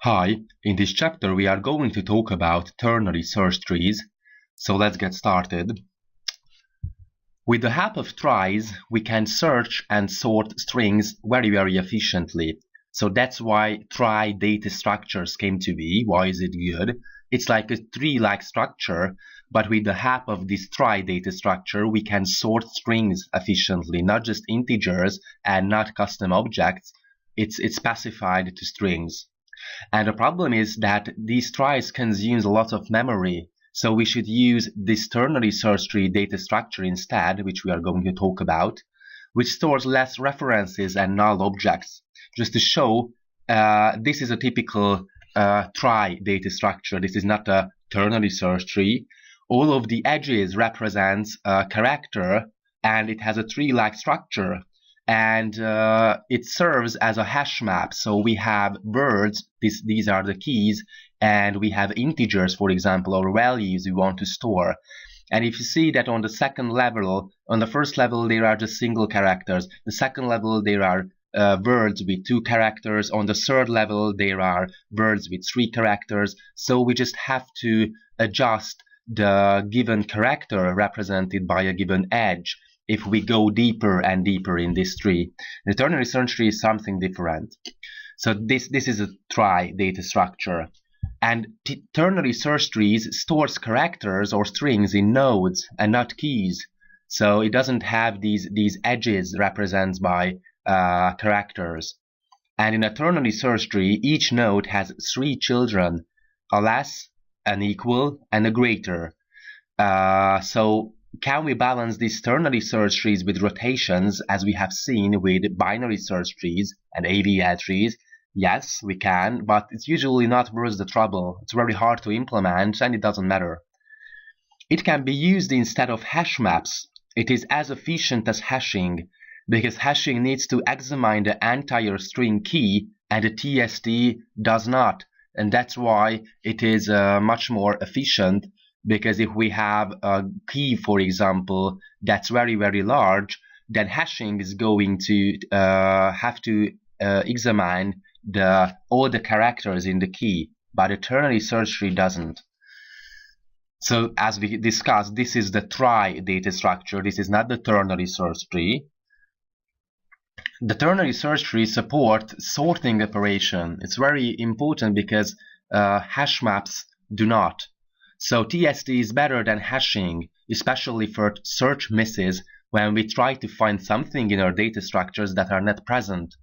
Hi, in this chapter we are going to talk about ternary search trees, so let's get started. With the help of tries, we can search and sort strings very efficiently. So that's why trie data structures came to be. Why is it good? It's like a tree-like structure, but with the help of this trie data structure, we can sort strings efficiently, not just integers and not custom objects. It's specified to strings. And the problem is that these tries consumes a lot of memory. So we should use this ternary search tree data structure instead, which we are going to talk about, which stores less references and null objects. Just to show, this is a typical trie data structure. This is not a ternary search tree. All of the edges represents a character, and it has a tree-like structure. And it serves as a hash map. So we have words, these are the keys, and we have integers, for example, or values we want to store. And if you see that on the second level, on the first level there are just single characters, the second level there are words with 2 characters, on the third level there are words with 3 characters, so we just have to adjust the given character represented by a given edge if we go deeper and deeper in this tree. The ternary search tree is something different. So this is a trie data structure. And ternary search trees stores characters or strings in nodes and not keys. So it doesn't have these edges represented by characters. And in a ternary search tree, each node has 3 children, a less, an equal, and a greater. So can we balance these ternary search trees with rotations as we have seen with binary search trees and AVL trees? Yes, we can, but it's usually not worth the trouble. It's very hard to implement and it doesn't matter. It can be used instead of hash maps. It is as efficient as hashing, because hashing needs to examine the entire string key and the TST does not. And that's why it is much more efficient, because if we have a key, for example, that's very large, then hashing is going to have to examine all the characters in the key, but a ternary search tree doesn't. So as we discussed, this is the trie data structure. This is not the ternary search tree. The ternary search tree supports sorting operation. It's very important because hash maps do not. So TST is better than hashing, especially for search misses when we try to find something in our data structures that are not present.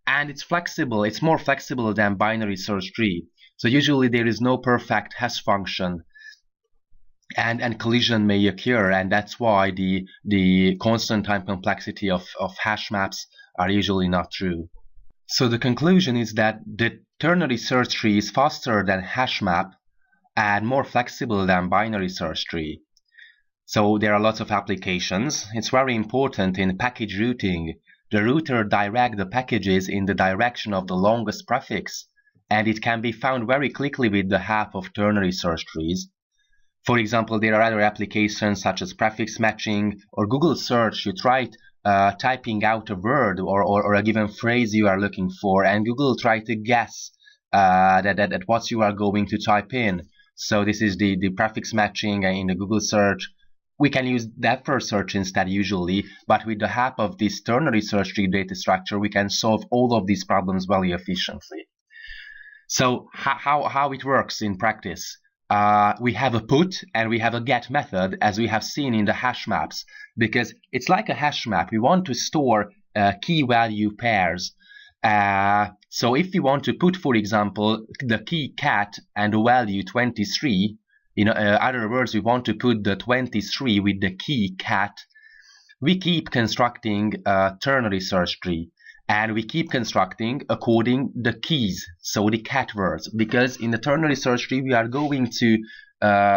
And it's flexible, it's more flexible than binary search tree. So usually there is no perfect hash function, and collision may occur, and that's why the constant time complexity of hash maps are usually not true. So the conclusion is that the ternary search tree is faster than hash map and more flexible than binary search tree. So there are lots of applications. It's very important in package routing. The router directs the packages in the direction of the longest prefix, and it can be found very quickly with the help of ternary search trees. For example, there are other applications such as prefix matching or Google search. You try typing out a word or a given phrase you are looking for, and Google try to guess that what you are going to type in. So this is the prefix matching in the Google search. We can use that for search instead usually, but with the help of this ternary search tree data structure, we can solve all of these problems very efficiently. So how it works in practice? We have a put and we have a get method, as we have seen in the hash maps, because it's like a hash map. We want to store key value pairs. So if we want to put, for example, the key cat and the value 23, in other words, we want to put the 23 with the key cat, we keep constructing a ternary search tree. And we keep constructing according the keys, so the cat words, because in the ternary search tree we are going to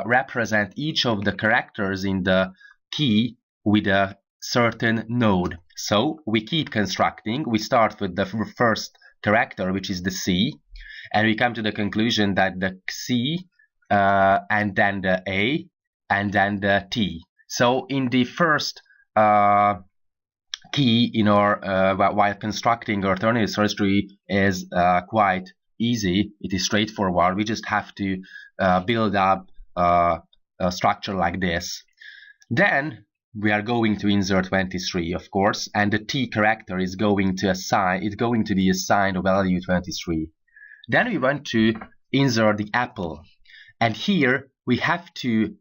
represent each of the characters in the key with a certain node. So we keep constructing. We start with the first character, which is the C, and we come to the conclusion that the C and then the A and then the T. So in the first key in our while constructing our ternary search tree is quite easy. It is straightforward. We just have to build up a structure like this. Then we are going to insert 23, of course, and the t character is going to be assigned a value 23. Then we want to insert the apple, and here we have to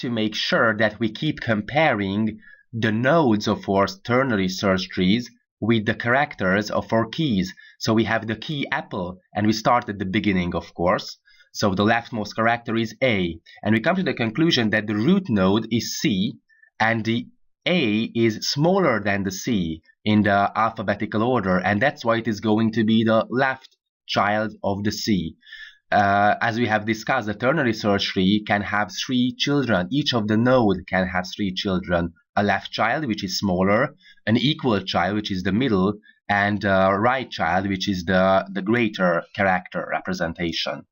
make sure that we keep comparing the nodes of our ternary search trees with the characters of our keys. So we have the key apple, and we start at the beginning, of course. So the leftmost character is A, and we come to the conclusion that the root node is C, and the A is smaller than the C in the alphabetical order, and that's why it is going to be the left child of the C. As we have discussed, the ternary search tree can have 3 children. Each of the nodes can have 3 children. A left child, which is smaller, an equal child, which is the middle, and a right child, which is the greater character representation.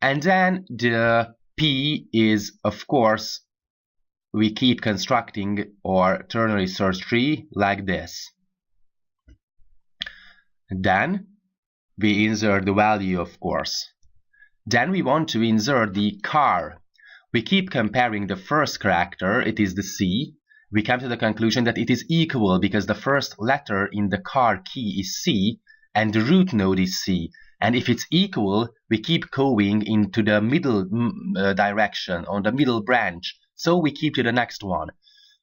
And then the P is, of course, we keep constructing our ternary search tree like this. Then we insert the value, of course. Then we want to insert the car. We keep comparing the first character, it is the C. We come to the conclusion that it is equal because the first letter in the car key is C and the root node is C. And if it's equal, we keep going into the middle direction, on the middle branch. So we keep to the next one.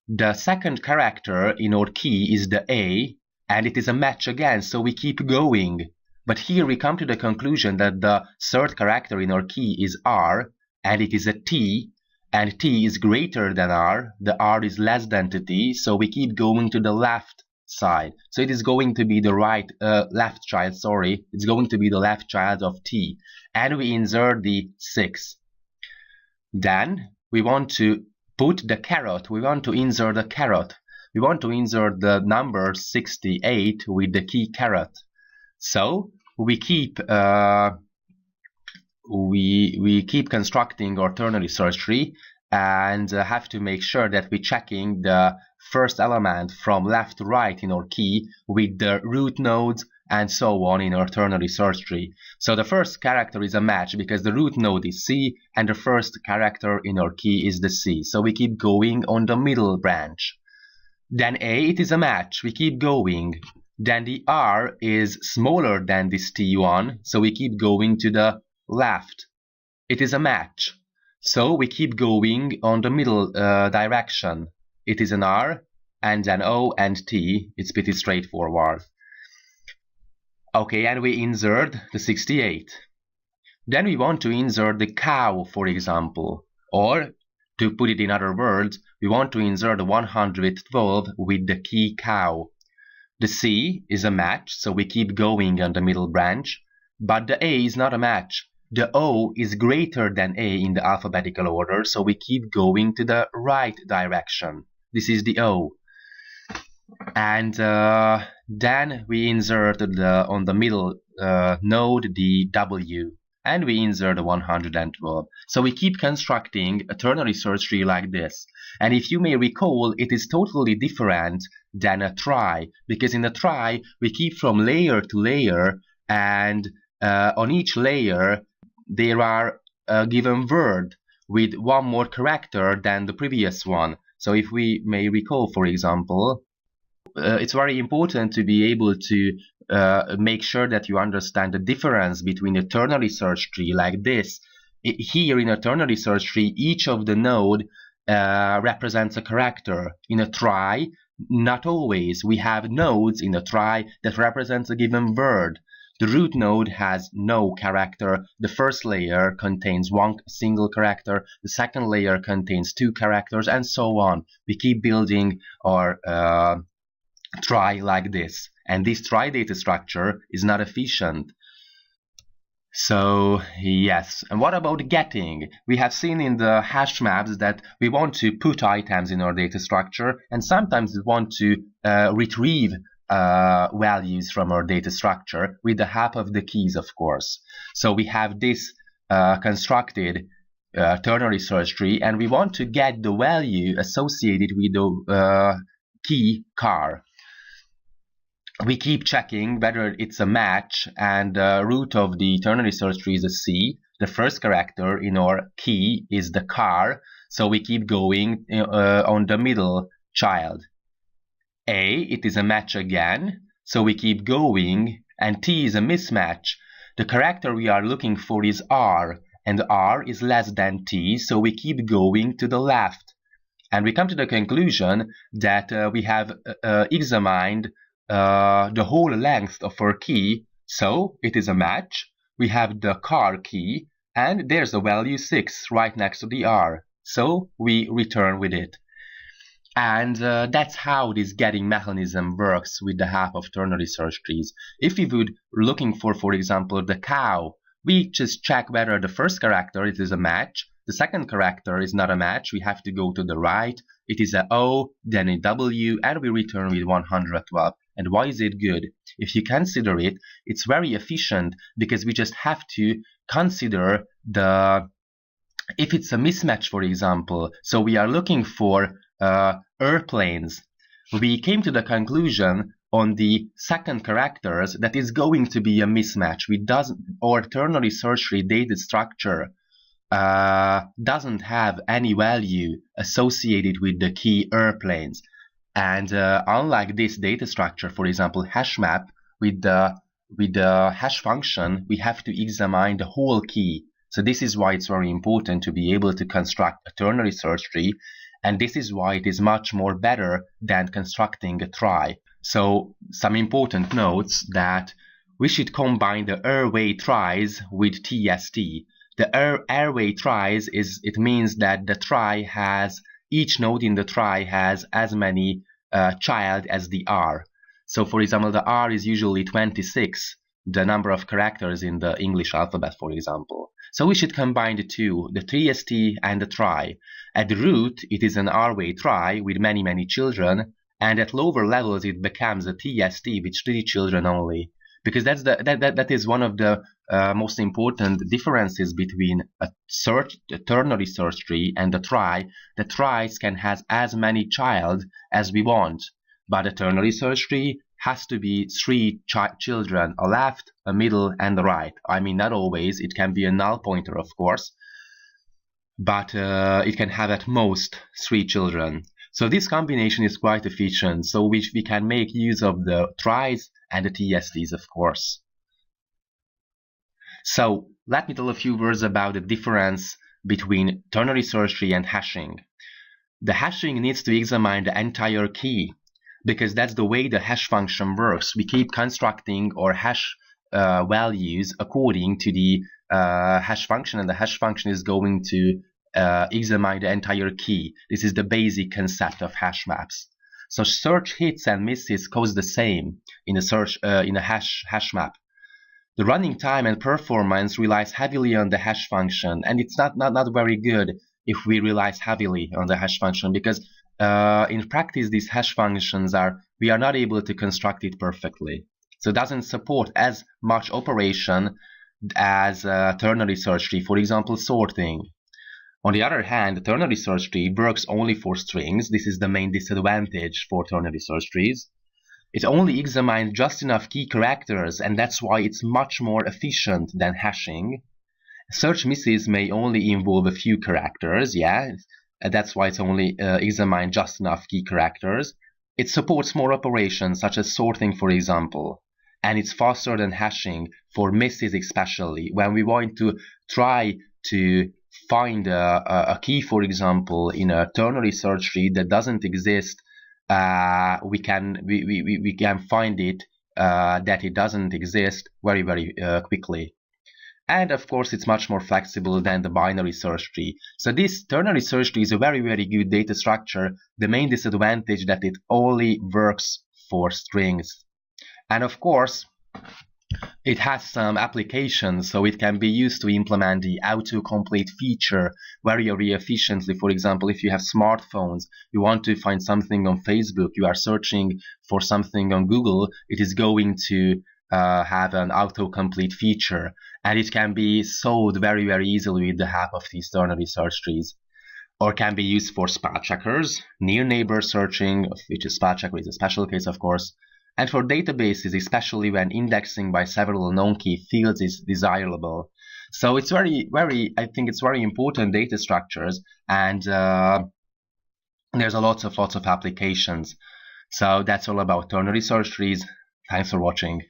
The second character in our key is the A, and it is a match again, so we keep going. But here we come to the conclusion that the third character in our key is R, and it is a T, and T is greater than R, the R is less than the T, so we keep going to the left side. So it is going to be the left child, it's going to be the left child of T. And we insert the 6. Then we want to put the caret, we want to insert the caret. We want to insert the number 68 with the key caret. So we keep constructing our ternary search tree and have to make sure that we're checking the first element from left to right in our key with the root nodes and so on in our ternary search tree. So the first character is a match because the root node is C and the first character in our key is the C. So we keep going on the middle branch. Then A, it is a match. We keep going. Then the R is smaller than this T1, so we keep going to the left. It is a match. So we keep going on the middle direction. It is an R, and then O and T. It's pretty straightforward. Okay, and we insert the 68. Then we want to insert the cow, for example. Or, to put it in other words, we want to insert the 112 with the key cow. The C is a match, so we keep going on the middle branch. But the A is not a match. The O is greater than A in the alphabetical order, so we keep going to the right direction. This is the O. And then we insert on the middle node the W. And we insert the 112. So we keep constructing a ternary search tree like this. And if you may recall, it is totally different than a trie, because in a trie we keep from layer to layer, and on each layer there are a given word with one more character than the previous one. So if we may recall, for example, it's very important to be able to make sure that you understand the difference between a ternary search tree like this. Here in a ternary search tree, each of the node represents a character. In a trie, not always. We have nodes in a trie that represents a given word. The root node has no character. The first layer contains one single character. The second layer contains 2 characters, and so on. We keep building our trie like this. And this trie data structure is not efficient. So, yes. And what about getting? We have seen in the hash maps that we want to put items in our data structure, and sometimes we want to retrieve values from our data structure with the help of the keys, of course. So we have this constructed ternary search tree, and we want to get the value associated with the key car. we keep checking whether it's a match, and the root of the ternary search tree is a C. The first character in our key is the car, so we keep going on the middle child. A, it is a match again, so we keep going, and T is a mismatch. The character we are looking for is R, and R is less than T, so we keep going to the left. And we come to the conclusion that we have examined the whole length of our key, so it is a match. We have the car key, and there's a value 6 right next to the R, so we return with it. And that's how this getting mechanism works with the help of ternary search trees. If we would looking for example, the cow, we just check whether the first character it is a match, the second character is not a match, we have to go to the right, it is a O, then a W, and we return with 112. And why is it good? If you consider it, it's very efficient because we just have to consider if it's a mismatch, for example, so we are looking for airplanes. We came to the conclusion on the second characters that is going to be a mismatch. Our ternary search tree data structure doesn't have any value associated with the key airplanes. And unlike this data structure, for example, hash map, with the hash function, we have to examine the whole key. So this is why it's very important to be able to construct a ternary search tree, and this is why it is much more better than constructing a trie. So some important notes that we should combine the airway tries with TST. The airway tries it means that the trie has, each node in the trie has as many child as the R. So for example, the R is usually 26, the number of characters in the English alphabet, for example. So we should combine the two, the TST and the trie. At the root, it is an R-way trie with many children, and at lower levels it becomes a TST with 3 children only. Because that is one of the most important differences between a ternary search tree and a trie. The tries can have as many child as we want, but a ternary search tree has to be 3 children, a left, a middle, and a right. I mean, not always. It can be a null pointer, of course, but it can have at most 3 children. So this combination is quite efficient, so we can make use of the tries and the TSTs, of course. So let me tell a few words about the difference between ternary search tree and hashing. The hashing needs to examine the entire key, because that's the way the hash function works. We keep constructing our hash values according to the hash function, and the hash function is going to examine the entire key. This is the basic concept of hash maps. So search hits and misses cause the same in a hash map. The running time and performance relies heavily on the hash function, and it's not very good if we rely heavily on the hash function, because in practice these hash functions we are not able to construct it perfectly. So it doesn't support as much operation as a ternary search tree, for example, sorting. On the other hand, the ternary search tree works only for strings. This is the main disadvantage for ternary search trees. It only examines just enough key characters, and that's why it's much more efficient than hashing. Search misses may only involve a few characters, that's why it's only examined just enough key characters. It supports more operations, such as sorting, for example. And it's faster than hashing, for misses especially. When we want to try to find a key, for example, in a ternary search tree that doesn't exist, we can find it that it doesn't exist very quickly. And of course, it's much more flexible than the binary search tree. So this ternary search tree is a very good data structure. The main disadvantage that it only works for strings. And of course, it has some applications, so it can be used to implement the autocomplete feature very efficiently. For example, if you have smartphones, you want to find something on Facebook, you are searching for something on Google, it is going to have an autocomplete feature, and it can be solved very easily with the help of these ternary search trees. Or can be used for spell checkers, near neighbor searching, which is spell checker is a special case, of course. And for databases, especially when indexing by several known key fields is desirable. So it's I think it's very important data structures, and there's lots of applications. So that's all about ternary search trees. Thanks for watching.